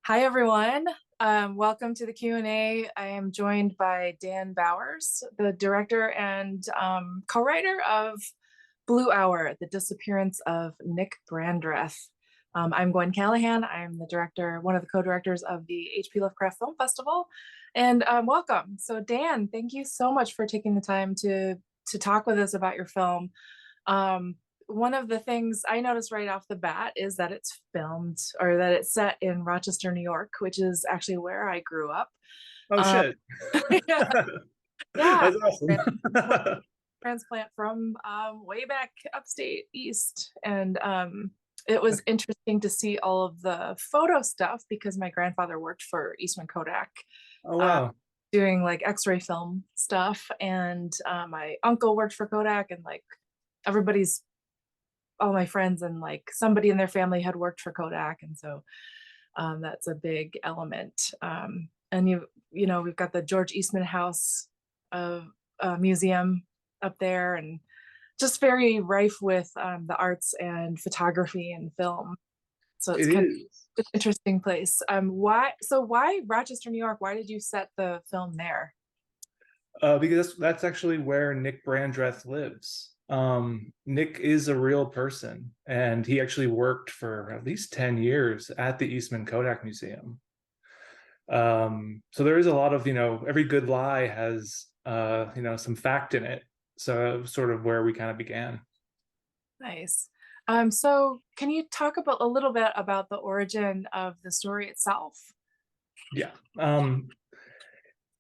Hi, everyone. Welcome to the Q&A. I am joined by Dan Bowhers, the director and co-writer of Blue Hour, The Disappearance of Nick Brandreth. I'm Gwen Callahan. I'm the director, one of the co-directors of the HPLFF Film Festival, and welcome. So Dan, thank you so much for taking the time to talk with us about your film. Um, One of the things I noticed right off the bat is that it's filmed or that it's set in Rochester, New York, which is actually where I grew up. Oh Um, shit. yeah, yeah, That's awesome. transplant from way back upstate east, and it was interesting to see all of the photo stuff because my grandfather worked for Eastman Kodak, Oh uh, wow. doing like X-ray film stuff, and my uncle worked for Kodak, and like everybody's all my friends and like somebody in their family had worked for Kodak, and so that's a big element. And you know we've got the George Eastman House of museum up there, and just very rife with the arts and photography and film. So it's It kind of is. an interesting place. Why Rochester, New York? Why did you set the film there? Because that's actually where Nick Brandreth lives. Nick is a real person, and he actually worked for at least 10 years at the Eastman Kodak Museum. So there is a lot of, every good lie has, some fact in it. So sort of where we kind of began. Nice. So can you talk about a little bit about the origin of the story itself? Yeah.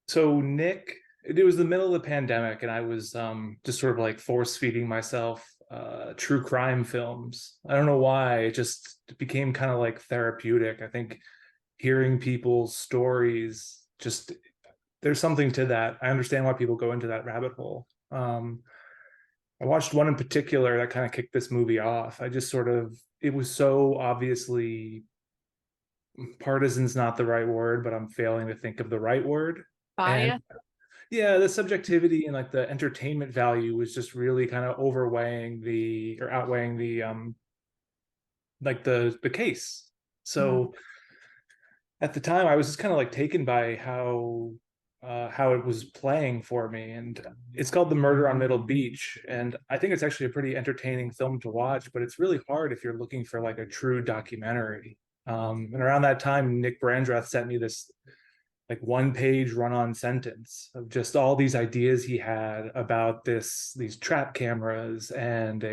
So Nick, it was the middle of the pandemic, and I was just sort of like force feeding myself true crime films. I don't know why, it just became kind of like therapeutic. I think hearing people's stories, just there's something to that. I understand why people go into that rabbit hole. I watched one in particular that kind of kicked this movie off. I just sort of, it was so obviously, partisan's not the right word, but I'm failing to think of the right word. And Bias. yeah, the subjectivity and like the entertainment value was just really kind of outweighing the like the case. Mhm. So at the time I was just kind of like taken by how it was playing for me. And it's called The Murder on Middle Beach, and I think it's actually a pretty entertaining film to watch, but it's really hard if you're looking for like a true documentary. And around that time Nick Brandreth sent me this like one page run on sentence of just all these ideas he had about these trap cameras and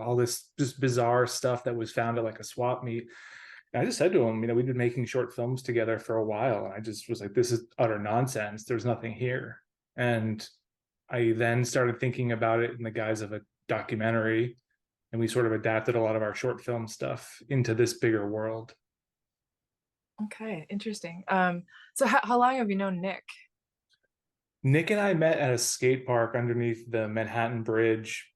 all this just bizarre stuff that was found at like a swap meet. And I just said to him, we'd been making short films together for a while, and I just was like, this is utter nonsense, there's nothing here. And I then started thinking about it in the guise of a documentary, and we sort of adapted a lot of our short film stuff into this bigger world. Okay, interesting. So how long have you known Nick? Nick and I met at a skate park underneath the Manhattan Bridge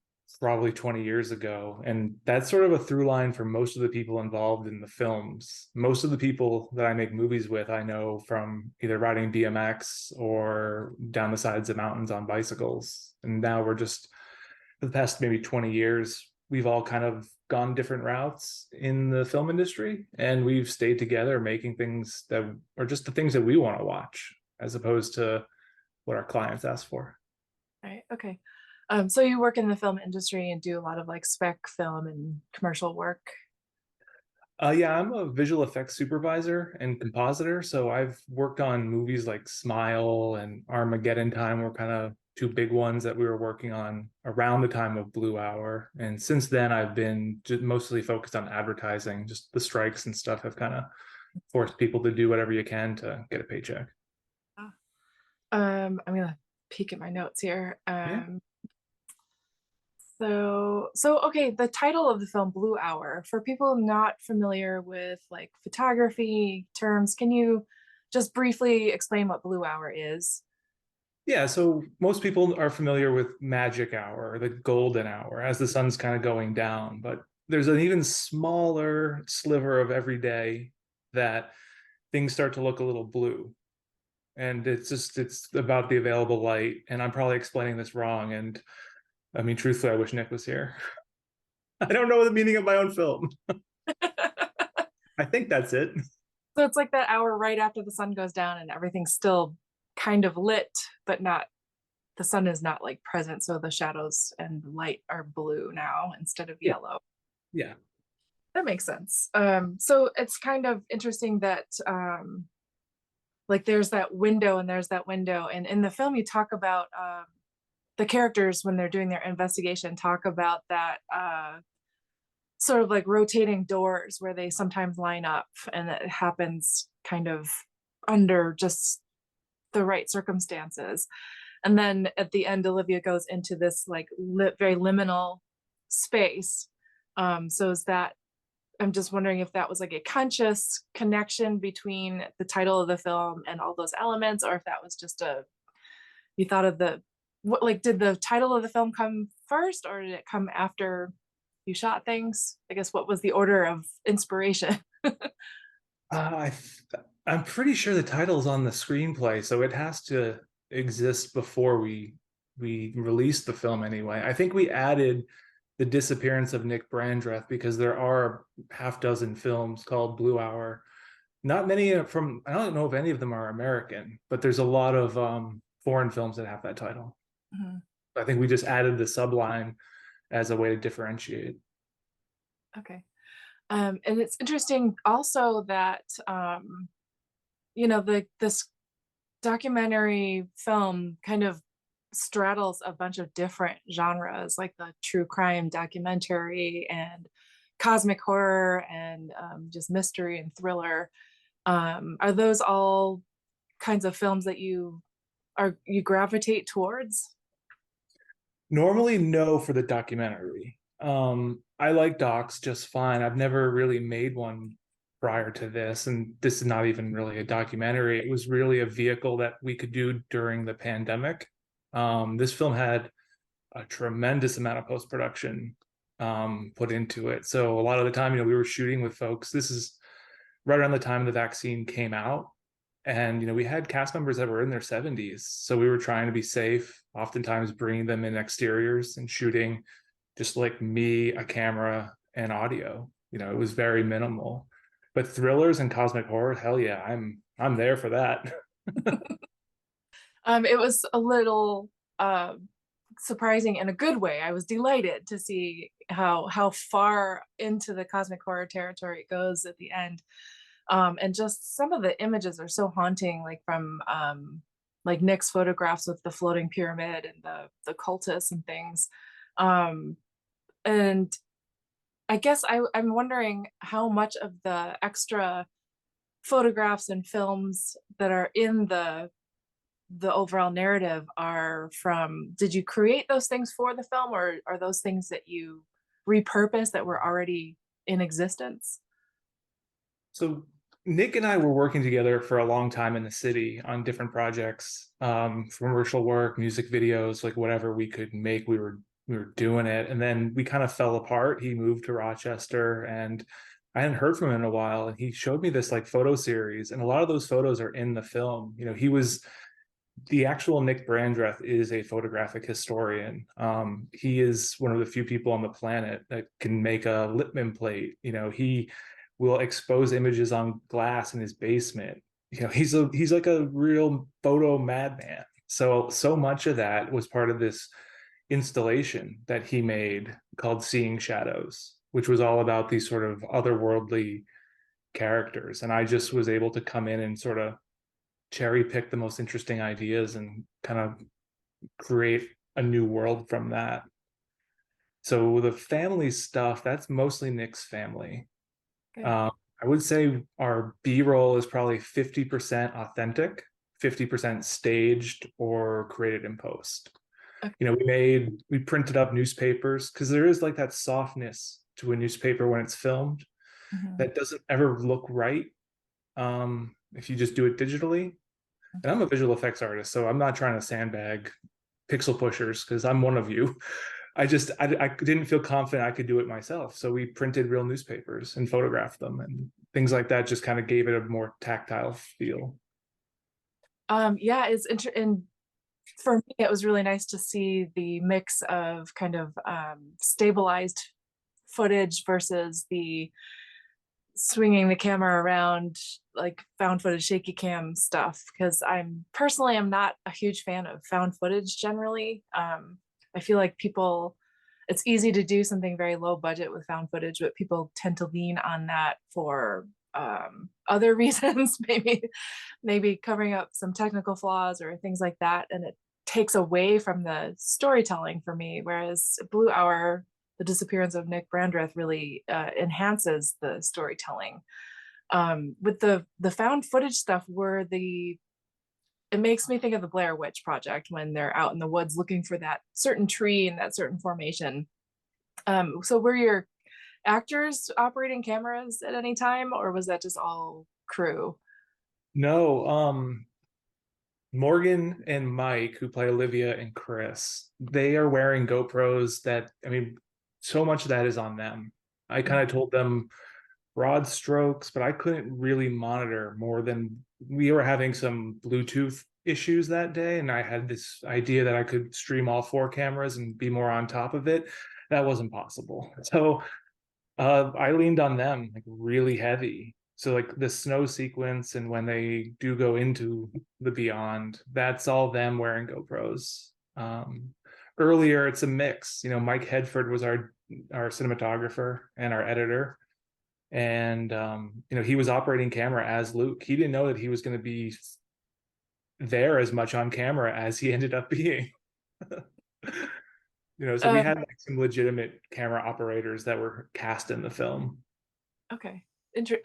probably 20 years ago. And that's sort of a through line for most of the people involved in the films. Most of the people that I make movies with, I know from either riding BMX or down the sides of mountains on bicycles. And now we're just, for the past maybe 20 years, we've all kind of gone different routes in the film industry. And we've stayed together making things that are just the things that we want to watch, as opposed to what our clients ask for. Right. Okay. So you work in the film industry and do a lot of like spec film and commercial work. Yeah, I'm a visual effects supervisor and compositor. So I've worked on movies like Smile and Armageddon Time were kind of two big ones that we were working on around the time of Blue Hour. And since then, I've been just mostly focused on advertising. Just the strikes and stuff have kind of forced people to do whatever you can to get a paycheck. Ah. I'm gonna peek at my notes here. Yeah. So okay, the title of the film, Blue Hour, for people not familiar with like photography terms, can you just briefly explain what Blue Hour is? Yeah, so most people are familiar with magic hour, the golden hour, as the sun's kind of going down. But there's an even smaller sliver of every day that things start to look a little blue. And it's about the available light. And I'm probably explaining this wrong. And I mean, truthfully, I wish Nick was here. I don't know the meaning of my own film. I think that's it. So it's like that hour right after the sun goes down and everything's still kind of lit, but not, the sun is not like present. So the shadows and light are blue now instead of Yeah. yellow. Yeah. That makes sense. So it's kind of interesting that like there's that window and there's that window. And in the film, you talk about the characters when they're doing their investigation, talk about that sort of like rotating doors where they sometimes line up, and it happens kind of under just the right circumstances. And then at the end, Olivia goes into this like very liminal space. So is that, I'm just wondering if that was like a conscious connection between the title of the film and all those elements, or if that was just a, you thought of the, what, like, did the title of the film come first or did it come after you shot things? I guess what was the order of inspiration? Uh, I I'm pretty sure the title's on the screenplay, so it has to exist before we released the film anyway. I think we added the disappearance of Nick Brandreth because there are half dozen films called Blue Hour. Not many from, I don't know if any of them are American, but there's a lot of foreign films that have that title. Mhm. I think we just added the subline as a way to differentiate. Okay. And it's interesting also that you know, this documentary film kind of straddles a bunch of different genres, like the true crime documentary and cosmic horror and just mystery and thriller. Are those all kinds of films that you gravitate towards? Normally, no for the documentary. I like docs just fine. I've never really made one prior to this, and this is not even really a documentary. It was really a vehicle that we could do during the pandemic. This film had a tremendous amount of post production put into it. So a lot of the time, we were shooting with folks. This is right around the time the vaccine came out, and we had cast members that were in their 70s, so we were trying to be safe, oftentimes bringing them in exteriors and shooting just like me, a camera, and audio. It was very minimal. But thrillers and cosmic horror, hell yeah, I'm there for that. It was a little surprising in a good way. I was delighted to see how far into the cosmic horror territory it goes at the end. And just some of the images are so haunting, like from like Nick's photographs with the floating pyramid and the cultists and things. Um, and I guess I'm wondering how much of the extra photographs and films that are in the overall narrative are from, did you create those things for the film, or are those things that you repurpose that were already in existence? So Nick and I were working together for a long time in the city on different projects, commercial work, music videos, like whatever we could make, we were doing it. And then we kind of fell apart. He moved to Rochester, and I hadn't heard from him in a while. And he showed me this like photo series, and a lot of those photos are in the film. He was the actual Nick Brandreth is a photographic historian. He is one of the few people on the planet that can make a Lippmann plate. He will expose images on glass in his basement. He's like a real photo madman. So much of that was part of this installation that he made called Seeing Shadows, which was all about these sort of otherworldly characters. And I just was able to come in and sort of cherry pick the most interesting ideas and kind of create a new world from that. So the family stuff, that's mostly Nick's family. Okay. Um, I would say our B-roll is probably 50% authentic, 50% staged or created in post. Okay. We printed up newspapers because there is like that softness to a newspaper when it's filmed Mhm. that doesn't ever look right if you just do it digitally. And I'm a visual effects artist, so I'm not trying to sandbag pixel pushers because I'm one of you. I didn't feel confident I could do it myself. So we printed real newspapers and photographed them, and things like that just kind of gave it a more tactile feel. Yeah, and for me, it was really nice to see the mix of kind of stabilized footage versus the swinging the camera around, like found footage shaky cam stuff, because I'm not a huge fan of found footage generally. I feel like people, it's easy to do something very low budget with found footage, but people tend to lean on that for other reasons, maybe covering up some technical flaws or things like that, and it takes away from the storytelling for me. Whereas Blue Hour, the disappearance of Nick Brandreth, really enhances the storytelling. With the found footage stuff, it makes me think of the Blair Witch Project when they're out in the woods looking for that certain tree and that certain formation. So were your actors operating cameras at any time, or was that just all crew? No, Morgan and Mike, who play Olivia and Chris, they are wearing GoPros that, I mean, so much of that is on them. I kind of told them broad strokes, but I couldn't really monitor more than we were having some Bluetooth issues that day. And I had this idea that I could stream all four cameras and be more on top of it. That wasn't possible. So I leaned on them like really heavy. So like the snow sequence and when they do go into the beyond, that's all them wearing GoPros. Earlier, it's a mix. You know, Mike Hedford was our cinematographer and our editor, and you know, he was operating camera as Luke. He didn't know that he was going to be there as much on camera as he ended up being. You know, so we Um, had like some legitimate camera operators that were cast in the film. okay,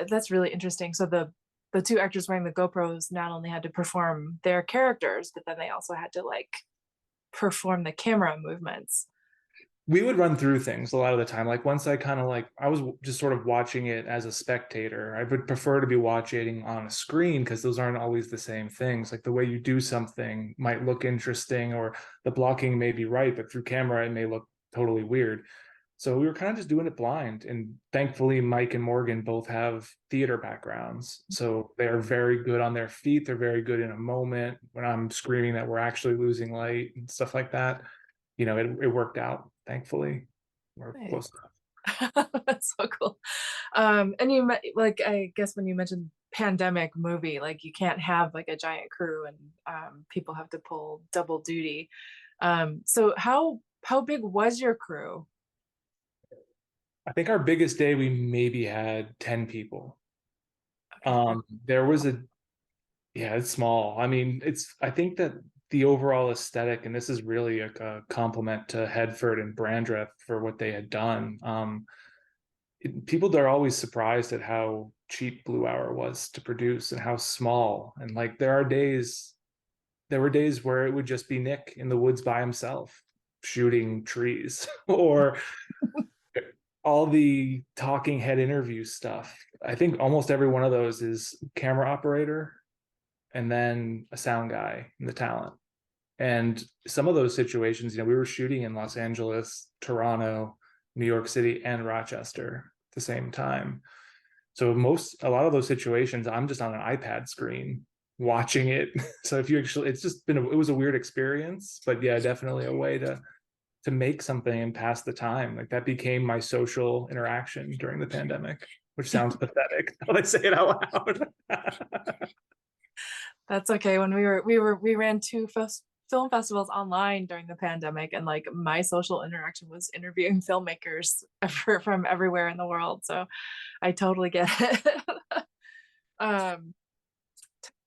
that's really interesting. So the two actors wearing the GoPros not only had to perform their characters, but then they also had to like perform the camera movements. We would run through things a lot of the time. Like once I kind of like, I was just sort of watching it as a spectator. I would prefer to be watching on a screen because those aren't always the same things. Like the way you do something might look interesting or the blocking may be right, but through camera it may look totally weird. So we were kind of just doing it blind. And thankfully, Mike and Morgan both have theater backgrounds. So they are very good on their feet. They're very good in a moment when I'm screaming that we're actually losing light and stuff like that. You know, it worked out, thankfully. We're Nice. close enough. That's so cool. And like, I guess when you mentioned pandemic movie, like you can't have like a giant crew and people have to pull double duty. So how big was your crew? I think our biggest day, we maybe had 10 people. Okay. There was yeah, it's small. I mean, I think that the overall aesthetic, and this is really a compliment to Hedford and Brandreth for what they had done. People are always surprised at how cheap Blue Hour was to produce and how small. And like there were days where it would just be Nick in the woods by himself shooting trees or all the talking head interview stuff. I think almost every one of those is camera operator and then a sound guy and the talent. And some of those situations, you know, we were shooting in Los Angeles, Toronto, New York City, and Rochester at the same time. So a lot of those situations, I'm just on an iPad screen watching it. So if you actually, it's just it was a weird experience, but yeah, definitely a way to make something and pass the time. Like that became my social interaction during the pandemic, which sounds pathetic when I say it out loud. That's okay. When we ran two film festivals online during the pandemic, and like my social interaction was interviewing filmmakers from everywhere in the world. So I totally get it. um,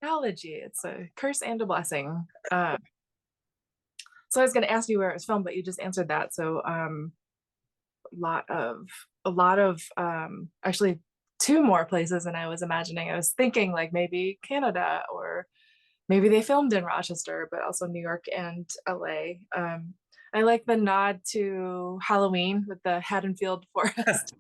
Technology, it's a curse and a blessing. So I was going to ask you where it was filmed, but you just answered that. So a lot of actually two more places than I was imagining. I was thinking like maybe Canada, or maybe they filmed in Rochester, but also New York and LA. I like the nod to Halloween with the Haddonfield Forest.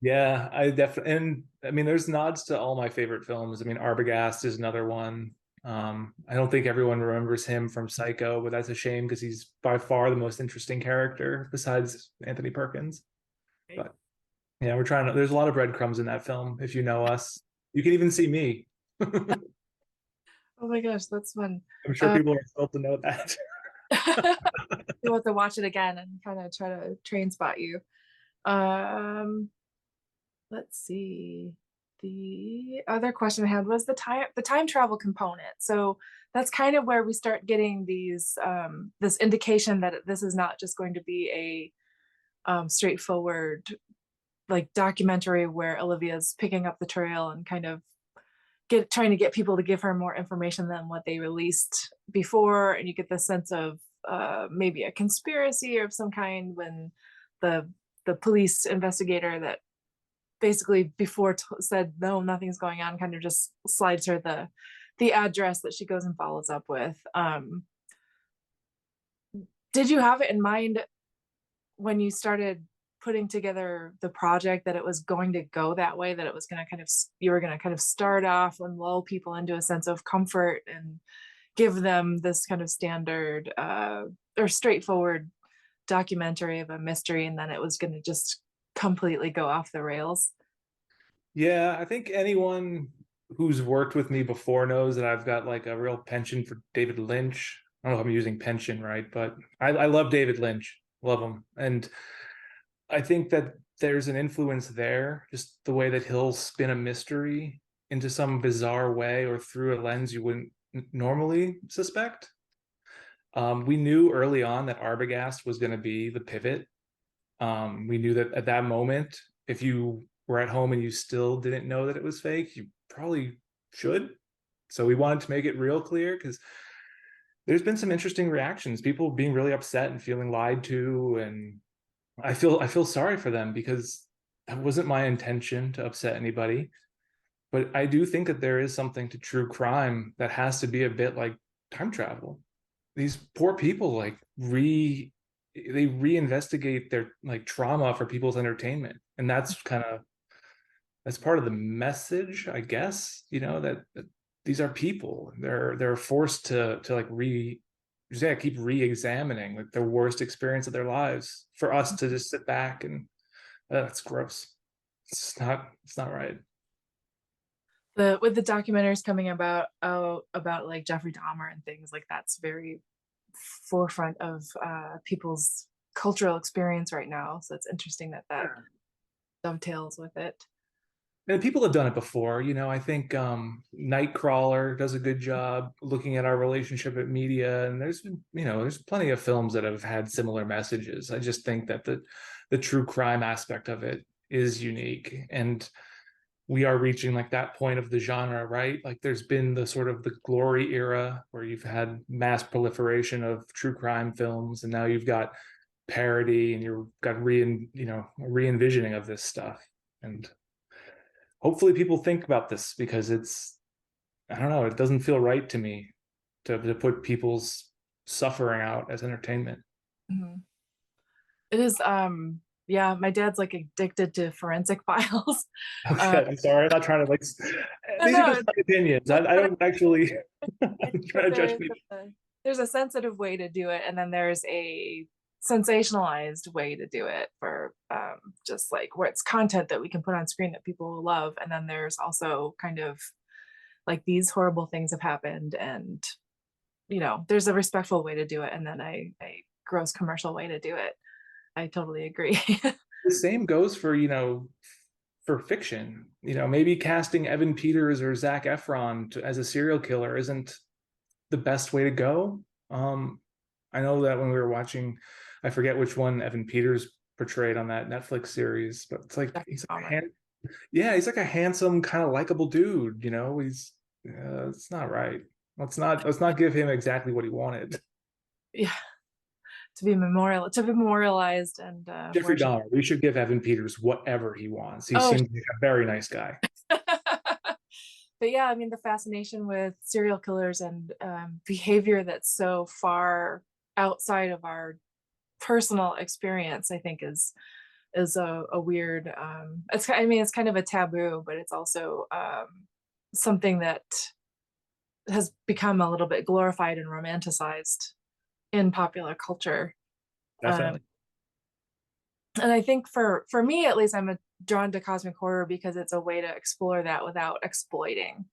Yeah, I definitely, and I mean, there's nods to all my favorite films. I mean, Arbogast is another one. I don't think everyone remembers him from Psycho, but that's a shame because he's by far the most interesting character besides Anthony Perkins. But yeah, we're trying to, there's a lot of breadcrumbs in that film. If you know us, you can even see me. Oh my gosh, that's fun. I'm sure Um, people are supposed to know that. you'll have to watch it again and kind of try to train spot you. Um, let's see. The other question I had was the time travel component. So that's kind of where we start getting these this indication that this is not just going to be a straightforward like documentary where Olivia's picking up the trail and kind of trying to get people to give her more information than what they released before, and you get the sense of maybe a conspiracy of some kind when the police investigator that basically before said no, nothing's going on, kind of just slides her the address that she goes and follows up with. Did you have it in mind when you started putting together the project that it was going to go that way, that it was going to kind of, you were going to kind of start off and lull people into a sense of comfort and give them this kind of standard or straightforward documentary of a mystery, and then it was going to just completely go off the rails? Yeah, I think anyone who's worked with me before knows that I've got like a real penchant for David Lynch. I don't know if I'm using penchant right, but I love David Lynch. Love him. And I think that there's an influence there, just the way that he'll spin a mystery into some bizarre way or through a lens you wouldn't normally suspect. We knew early on that Arbogast was going to be the pivot. We knew that at that moment, if you were at home and you still didn't know that it was fake, you probably should. So we wanted to make it real clear because there's been some interesting reactions, people being really upset and feeling lied to, and I feel sorry for them because that wasn't my intention to upset anybody. But I do think that there is something to true crime that has to be a bit like time travel. These poor people they reinvestigate their like trauma for people's entertainment, and that's part of the message, I guess. That these are people. They're forced to like keep re-examining like the worst experience of their lives for us to just sit back and that's gross. It's not right. With the documentaries coming about like Jeffrey Dahmer and things like that's very forefront of people's cultural experience right now. So it's interesting that Yeah. dovetails with it. And people have done it before. I think Nightcrawler does a good job looking at our relationship at media, and there's plenty of films that have had similar messages. I just think that the true crime aspect of it is unique, and we are reaching like that point of the genre, right? Like there's been the sort of the glory era where you've had mass proliferation of true crime films, and now you've got parody, and you've got re-envisioning of this stuff. And hopefully people think about this because I don't know, it doesn't feel right to me to put people's suffering out as entertainment. Mhm. It is yeah, my dad's like addicted to forensic files. uh Okay, I'm sorry. I'm not trying to like. no, These are no, just my opinions. I but don't actually try but to judge people. there's a sensitive way to do it, and then there's a sensationalized way to do it for just like where it's content that we can put on screen that people will love, and then there's also kind of like these horrible things have happened, and there's a respectful way to do it, and then a gross commercial way to do it. I totally agree. The same goes for fiction. Maybe casting Evan Peters or Zac Efron as a serial killer isn't the best way to go. I know that when we were watching, I forget which one Evan Peters portrayed on that Netflix series, but it's like he's like a handsome, kind of likable dude. He's it's not right. Let's not give him exactly what he wanted. Yeah, to be memorialized and Jeffrey worship. Dahmer. We should give Evan Peters whatever he wants. He Oh, seems like a very nice guy. but yeah, I mean the fascination with serial killers and behavior that's so far outside of our personal experience, I think is a weird. It's kind of a taboo, but it's also something that has become a little bit glorified and romanticized in popular culture. Um, Definitely. and I think for me at least, drawn to cosmic horror because it's a way to explore that without exploiting.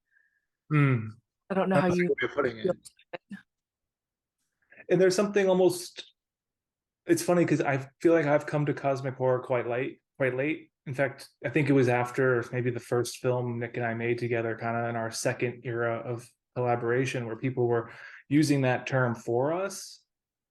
Hmm. I don't know how That's a you good way of putting feel. it. And there's something almost, it's funny because I feel like I've come to cosmic horror quite late In fact, I think it was after maybe the first film Nick and I made together, kind of in our second era of collaboration, where people were using that term for us.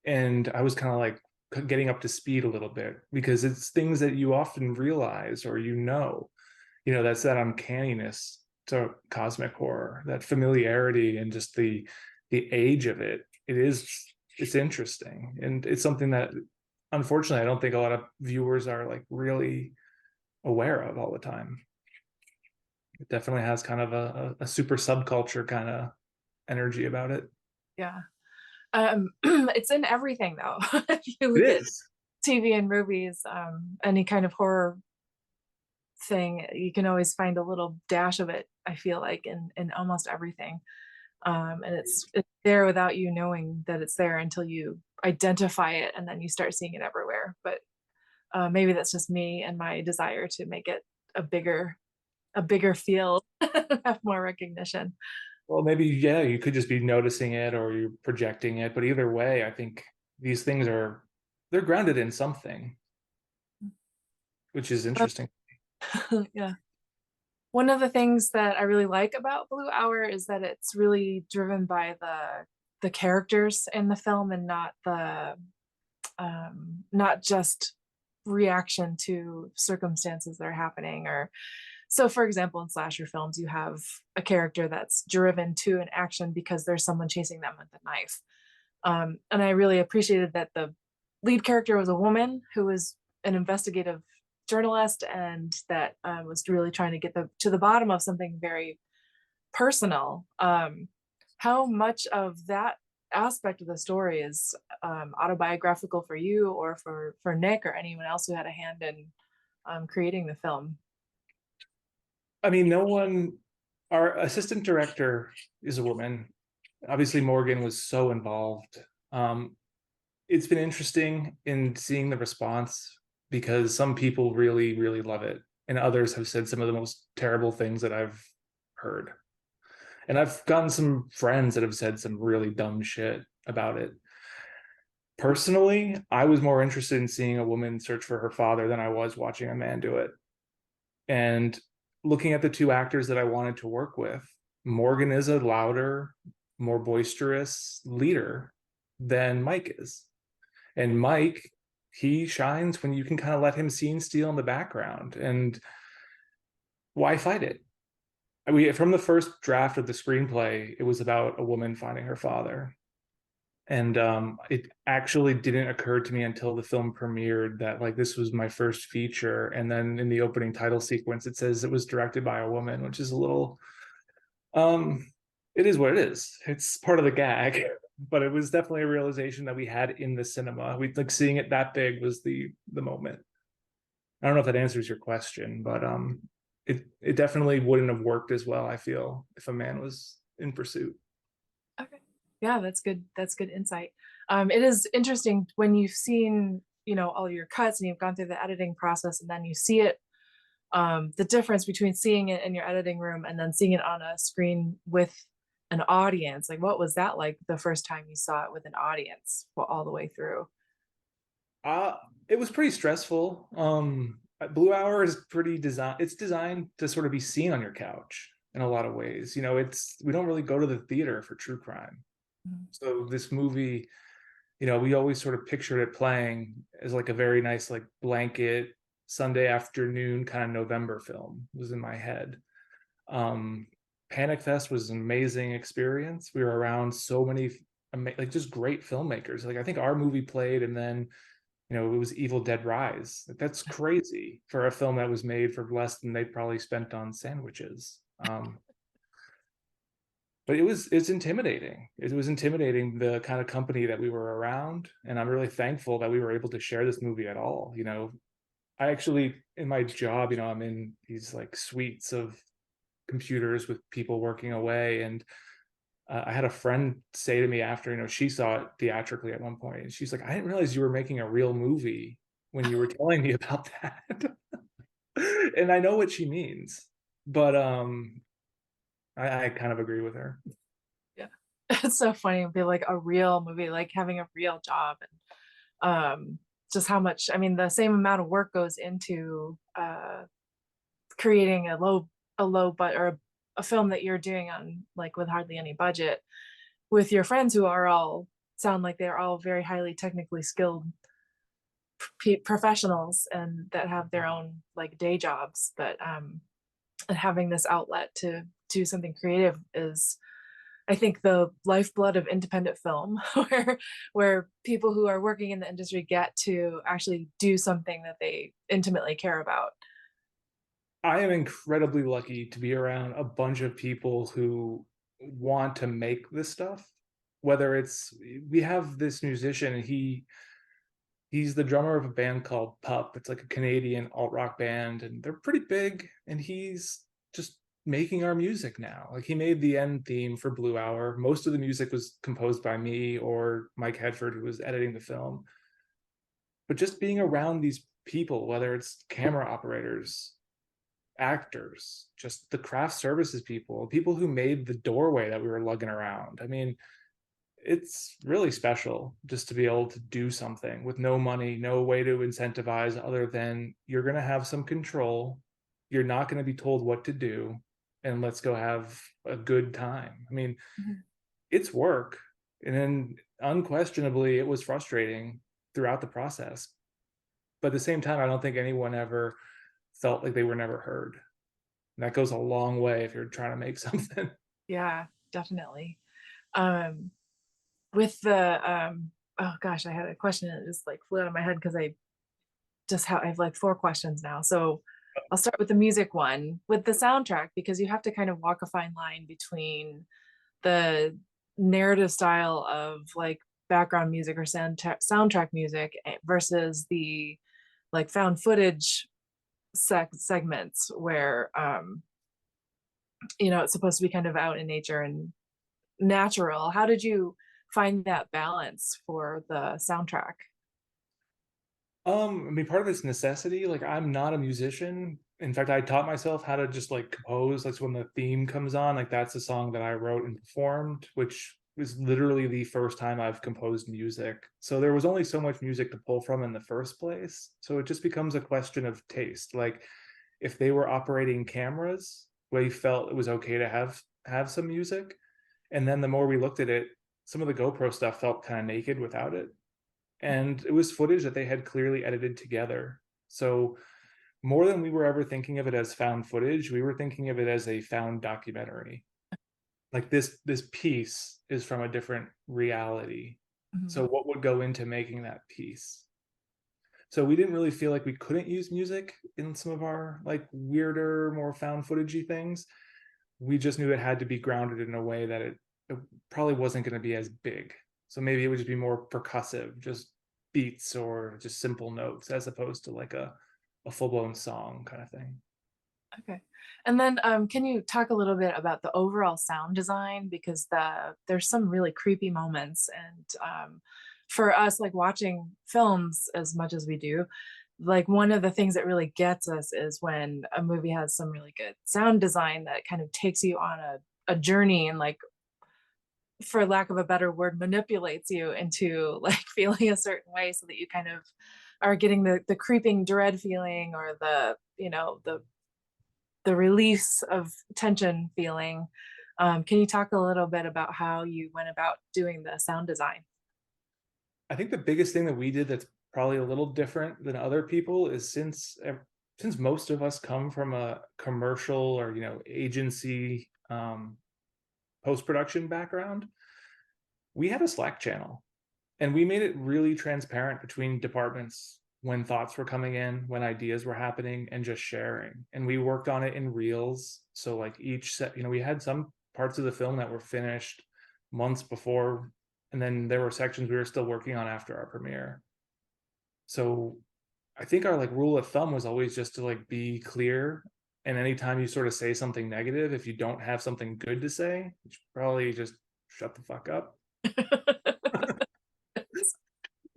And I was kind of like getting up to speed a little bit, because it's things that you often realize, or that's that uncanniness to cosmic horror, that familiarity, and just the age of it. It's interesting, and it's something that unfortunately I don't think a lot of viewers are like really aware of all the time. It definitely has kind of a super subculture kind of energy about it. Yeah. It's in everything though. If you It look at is. TV and movies, any kind of horror thing, you can always find a little dash of it, I feel like, in almost everything. And it's there without you knowing that it's there until you identify it, and then you start seeing it everywhere. But maybe that's just me and my desire to make it a bigger field, have more recognition. Well, maybe, yeah, you could just be noticing it or you're projecting it. But either way, I think these things they're grounded in something, which is interesting. Yeah. One of the things that I really like about Blue Hour is that it's really driven by the characters in the film, and not just reaction to circumstances that are happening. Or so, for example, in slasher films, you have a character that's driven to an action because there's someone chasing them with a knife. And I really appreciated that the lead character was a woman who was an investigative journalist, and that was really trying to get to the bottom of something very personal. How much of that aspect of the story is autobiographical for you, or for Nick, or anyone else who had a hand in creating the film? I mean, no one, our assistant director is a woman. Obviously, Morgan was so involved. Um, it's been interesting in seeing the response, because some people really, really love it, and others have said some of the most terrible things that I've heard. And I've gotten some friends that have said some really dumb shit about it. Personally, I was more interested in seeing a woman search for her father than I was watching a man do it. And looking at the two actors that I wanted to work with, Morgan is a louder, more boisterous leader than Mike is. And Mike, he shines when you can kind of let him scene steal in the background. And why fight it? From the first draft of the screenplay, it was about a woman finding her father. And it actually didn't occur to me until the film premiered that like this was my first feature. And then in the opening title sequence, it says it was directed by a woman, which is a little um it is what it is. It's part of the gag. But it was definitely a realization that we had in the cinema. We like seeing it that big was the moment. I don't know if that answers your question, but it definitely wouldn't have worked as well, I feel, if a man was in pursuit. Okay. Yeah, that's good. That's good insight. It is interesting when you've seen, all your cuts, and you've gone through the editing process, and then you see it, the difference between seeing it in your editing room and then seeing it on a screen with an audience. Like, what was that like the first time you saw it with an audience, all the way through? Uh, it was pretty stressful. Blue Hour is pretty designed. It's designed to sort of be seen on your couch in a lot of ways. We don't really go to the theater for true crime. Mhm. So this movie, we always sort of pictured it playing as like a very nice, like blanket Sunday afternoon kind of November film was in my head. Um, Panic Fest was an amazing experience. We were around so many like just great filmmakers. Like I think our movie played, and then it was Evil Dead Rise. Like, that's crazy for a film that was made for less than they probably spent on sandwiches. But it's intimidating. It was intimidating, the kind of company that we were around, and I'm really thankful that we were able to share this movie at all. I actually, in my job, I'm in these like suites of computers with people working away, and I had a friend say to me after, she saw it theatrically at one point, and she's like, I didn't realize you were making a real movie when you were telling me about that. And I know what she means, but I kind of agree with her. Yeah. It's so funny. It'd be like a real movie, like having a real job. And just how much, I mean, the same amount of work goes into creating a low but or a film that you're doing on like with hardly any budget with your friends who are all sound like they're all very highly technically skilled professionals and that have their own like day jobs, but and having this outlet to do something creative is, I think, the lifeblood of independent film, where people who are working in the industry get to actually do something that they intimately care about. I am incredibly lucky to be around a bunch of people who want to make this stuff. Whether it's, we have this musician, and he's the drummer of a band called Pup. It's like a Canadian alt rock band, and they're pretty big. And he's just making our music now. Like, he made the end theme for Blue Hour. Most of the music was composed by me or Mike Hedford, who was editing the film. But just being around these people, whether it's camera operators, actors, just the craft services people who made the doorway that we were lugging around. I mean, it's really special just to be able to do something with no money, no way to incentivize other than you're going to have some control. You're not going to be told what to do, and let's go have a good time. I mean, Mhm. it's work. And then unquestionably, it was frustrating throughout the process. But at the same time, I don't think anyone ever felt like they were never heard. And that goes a long way if you're trying to make something. Yeah, definitely. Um, with the oh gosh, I had a question that just like flew out of my head because I have like four questions now. So I'll start with the music one with the soundtrack, because you have to kind of walk a fine line between the narrative style of like background music or soundtrack music versus the like found footage segments where it's supposed to be kind of out in nature and natural. How did you find that balance for the soundtrack? I mean, part of it's necessity. Like, I'm not a musician. In fact, I taught myself how to just like compose. Like, so when the theme comes on, like that's a song that I wrote and performed, which was literally the first time I've composed music. So there was only so much music to pull from in the first place. So it just becomes a question of taste. Like, if they were operating cameras, we felt it was okay to have some music. And then the more we looked at it, some of the GoPro stuff felt kind of naked without it, and it was footage that they had clearly edited together. So more than we were ever thinking of it as found footage, we were thinking of it as a found documentary. Like, this piece is from a different reality. Mhm. So what would go into making that piece? So we didn't really feel like we couldn't use music in some of our like weirder, more found footagey things. We just knew it had to be grounded in a way that it probably wasn't going to be as big. So maybe it would just be more percussive, just beats or just simple notes, as opposed to like a full-blown song kind of thing. Okay. And then can you talk a little bit about the overall sound design? Because there's some really creepy moments. And for us, like watching films as much as we do, like one of the things that really gets us is when a movie has some really good sound design that kind of takes you on a journey and like, for lack of a better word, manipulates you into like feeling a certain way so that you kind of are getting the creeping dread feeling or the release of tension feeling. Can you talk a little bit about how you went about doing the sound design? I think the biggest thing that we did that's probably a little different than other people is since most of us come from a commercial or agency post-production background, we had a Slack channel, and we made it really transparent between departments when thoughts were coming in, when ideas were happening, and just sharing. And we worked on it in reels. So like each set, we had some parts of the film that were finished months before, and then there were sections we were still working on after our premiere. So I think our like rule of thumb was always just to like be clear. And anytime you sort of say something negative, if you don't have something good to say, you should probably just shut the fuck up.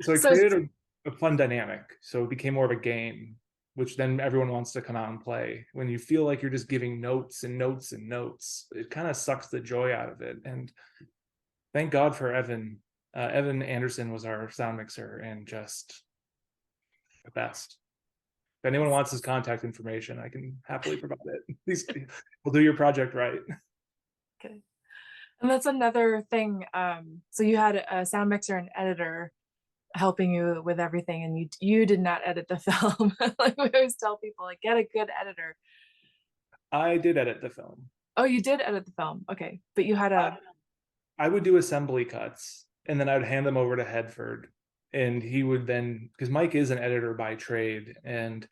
So it So created a fun dynamic. So it became more of a game, which then everyone wants to come out and play. When you feel like you're just giving notes and notes and notes, it kind of sucks the joy out of it. And thank God for Evan. Evan Anderson was our sound mixer, and just the best. If anyone wants his contact information, I can happily provide it. Please, we'll do your project right. Okay. And that's another thing. So you had a sound mixer and editor helping you with everything, and you did not edit the film. Like we always tell people, like get a good editor. I did edit the film. Oh, you did edit the film. Okay. But you had a I would do assembly cuts, and then I would hand them over to Hedford, and he would then, because Mike is an editor by trade, and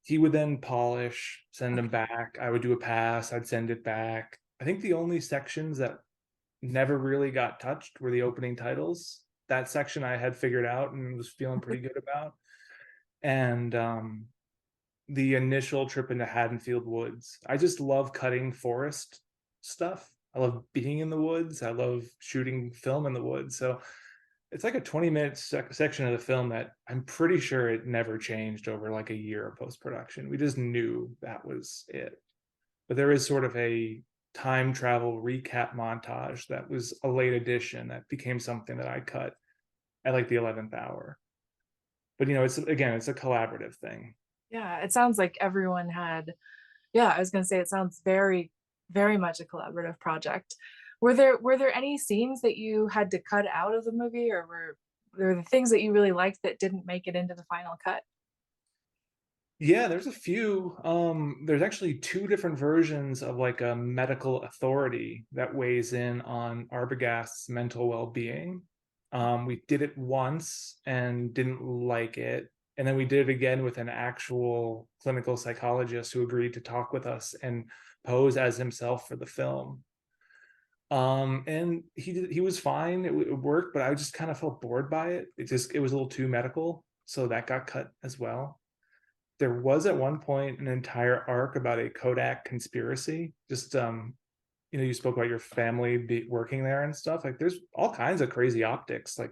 he would then polish, send them back. I would do a pass, I'd send it back. I think the only sections that never really got touched were the opening titles. That section I had figured out and was feeling pretty good about. And the initial trip into Haddonfield Woods. I just love cutting forest stuff. I love being in the woods. I love shooting film in the woods. So it's like a 20-minute section of the film that I'm pretty sure it never changed over like a year of post-production. We just knew that was it. But there is sort of a time travel recap montage that was a late addition that became something that I cut at like the 11th hour. But it's a collaborative thing. yeah, it sounds like everyone had, yeah, I was gonna say it sounds very, very much a collaborative project. Were there any scenes that you had to cut out of the movie, or were there the things that you really liked that didn't make it into the final cut? Yeah, there's a few. There's actually two different versions of like a medical authority that weighs in on Arbogast's mental well-being. We did it once and didn't like it. And then we did it again with an actual clinical psychologist who agreed to talk with us and pose as himself for the film. And he was fine. It worked, but I just kind of felt bored by it. It was a little too medical, so that got cut as well. There was at one point an entire arc about a Kodak conspiracy. Just you spoke about your family working there and stuff. Like there's all kinds of crazy optics, like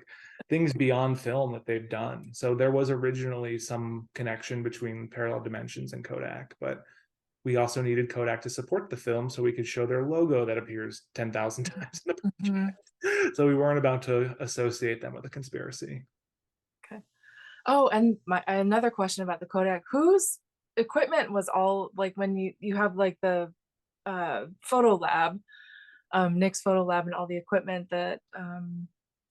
things beyond film that they've done. So there was originally some connection between Parallel Dimensions and Kodak, but we also needed Kodak to support the film so we could show their logo that appears 10,000 times in the Mhm. project. So we weren't about to associate them with a conspiracy. Okay. Oh, and another question about the Kodak. Whose equipment was all like when you have like the photo lab, Nick's photo lab, and all the equipment that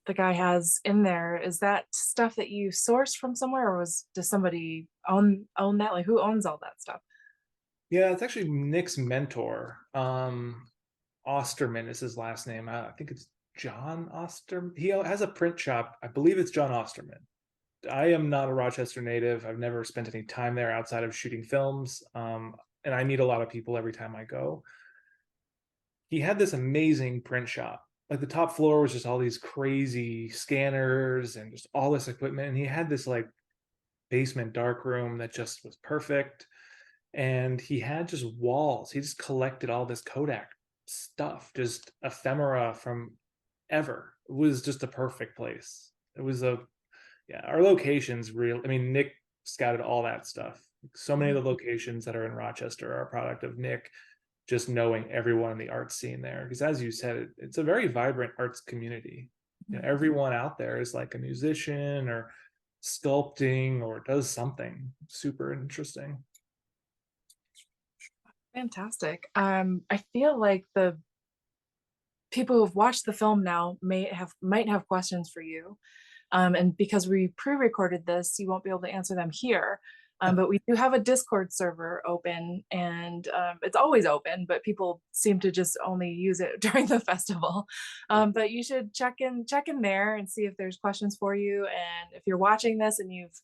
the guy has in there? Is that stuff that you sourced from somewhere, or does somebody own that? Like who owns all that stuff? Yeah, it's actually Nick's mentor. Osterman is his last name. I think it's John Osterman. He has a print shop. I believe it's John Osterman. I am not a Rochester native. I've never spent any time there outside of shooting films. And I meet a lot of people every time I go. He had this amazing print shop. Like the top floor was just all these crazy scanners and just all this equipment. And he had this like basement dark room that just was perfect. And he had just walls. He just collected all this Kodak stuff, just ephemera from ever. It was just a perfect place. It was our location's real. I mean, Nick scouted all that stuff. So many of the locations that are in Rochester are a product of Nick just knowing everyone in the arts scene there. Because as you said, it's a very vibrant arts community. Everyone out there is like a musician or sculpting or does something super interesting. Fantastic. I feel like the people who've watched the film now might have questions for you. And because we pre-recorded this, you won't be able to answer them here. But we do have a Discord server open, and it's always open, but people seem to just only use it during the festival. But you should check in there and see if there's questions for you. And if you're watching this and you've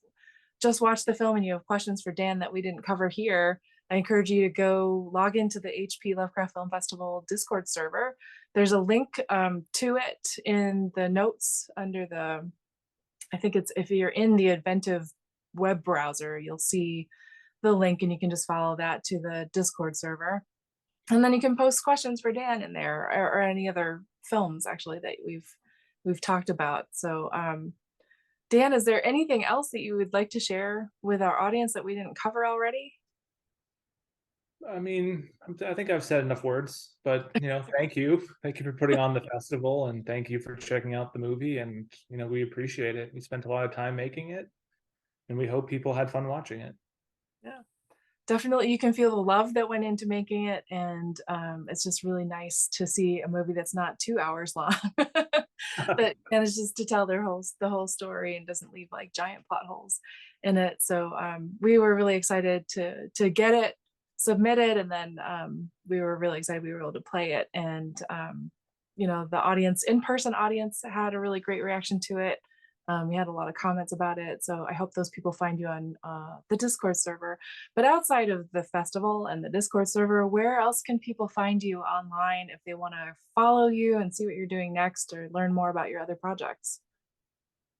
just watched the film and you have questions for Dan that we didn't cover here, I encourage you to go log into the HP Lovecraft Film Festival Discord server. There's a link to it in the notes under I think it's, if you're in the Adventive web browser, you'll see the link and you can just follow that to the Discord server. And then you can post questions for Dan in there, or any other films actually that we've talked about. So Dan, is there anything else that you would like to share with our audience that we didn't cover already? I mean, I think I've said enough words, but thank you. Thank you for putting on the festival, and thank you for checking out the movie. And we appreciate it. We spent a lot of time making it. and we hope people had fun watching it. Yeah. Definitely, you can feel the love that went into making it, and it's just really nice to see a movie that's not 2 hours long, that manages to tell the whole story and doesn't leave like giant plot holes in it. So we were really excited to get it submitted, and then we were really excited we were able to play it, and you know, the audience, in-person audience, had a really great reaction to it. We had a lot of comments about it, so I hope those people find you on the Discord server. But outside of the festival and the Discord server, where else can people find you online if they want to follow you and see what you're doing next or learn more about your other projects?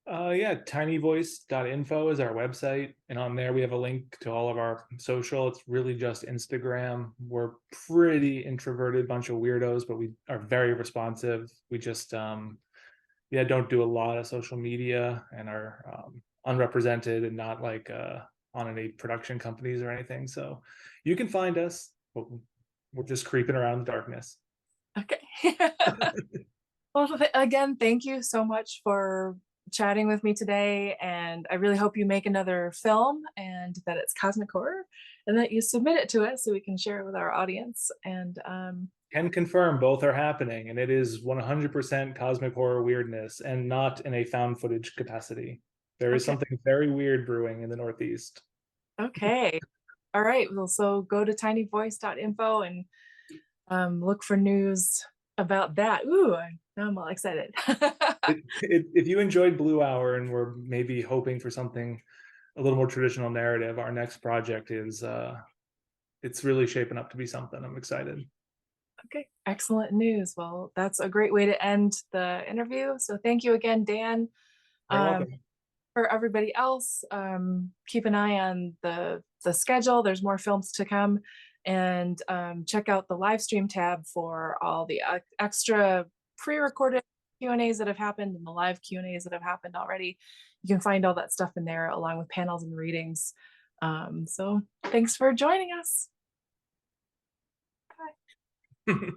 Yeah, tinyvoice.info is our website, and on there we have a link to all of our social. It's really just Instagram. We're pretty introverted bunch of weirdos, but we are very responsive. We just yeah, don't do a lot of social media and are unrepresented and not like on any production companies or anything. So you can find us, but we're just creeping around the darkness. Okay. Well, again, thank you so much for chatting with me today. And I really hope you make another film and that it's cosmic horror and that you submit it to us so we can share it with our audience. And Can confirm both are happening, and it is 100% cosmic horror weirdness and not in a found footage capacity. There is okay. something very weird brewing in the Northeast. Okay. All right. Well, so go to tinyvoice.info and look for news about that. Ooh, now I'm all excited. If you enjoyed Blue Hour and were maybe hoping for something a little more traditional narrative, our next project is it's really shaping up to be something. I'm excited. Okay, excellent news. Well, that's a great way to end the interview. So thank you again, Dan. You're Um, welcome. for everybody else, keep an eye on the schedule. There's more films to come, and check out the live stream tab for all the extra pre-recorded Q&As that have happened and the live Q&As that have happened already. You can find all that stuff in there along with panels and readings. So thanks for joining us. Bye.